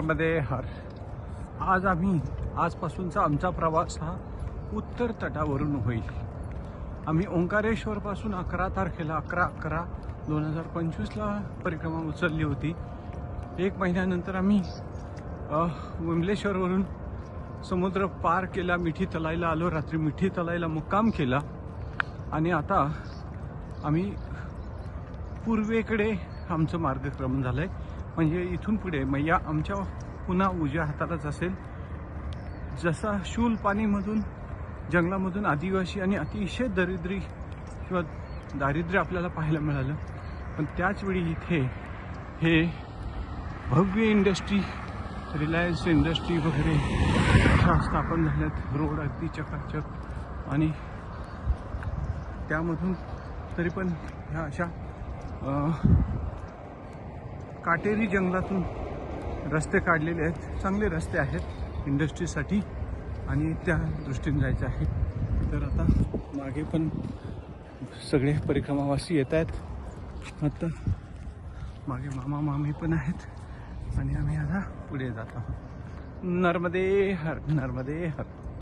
नर्मदे हर. आजपासूनचा आमचा प्रवास हा उत्तर तटावरून होईल. आम्ही ओंकारेश्वरपासून 11 तारखेला 11/11/2025ला परिक्रमा उचलली होती. एक महिन्यानंतर आम्ही विमलेश्वरवरून समुद्र पार केला, मिठी तलाईला आलो, रात्री मिठी तलाईला मुक्काम केला आणि आता आम्ही पूर्वेकडे आमचं मार्गक्रमण झालं आहे. म्हणजे इथून पुढे मैया आमच्या पुन्हा उजव्या हातालाच असेल. जसा शूलपाणीमधून जंगलामधून आदिवासी आणि अतिशय दारिद्र्य आपल्याला पाहायला मिळालं, पण त्याचवेळी इथे हे भव्य इंडस्ट्री, रिलायन्स इंडस्ट्री वगैरे अशा स्थापन झाल्यात. रोड अगदी चकाचक आणि त्यामधून तरी पण ह्या अशा काटेरी जंगलातून रस्ते काढलेले आहेत. चांगले रस्ते आहेत इंडस्ट्रीसाठी आणि त्या दृष्टीने जायचं आहे. तर आता मागे पण सगळे परिक्रमावासी येत आहेत. आता मागे मामा मामी पण आहेत आणि आम्ही आता पुढे जात आहोत. नर्मदे हर, नर्मदे हर.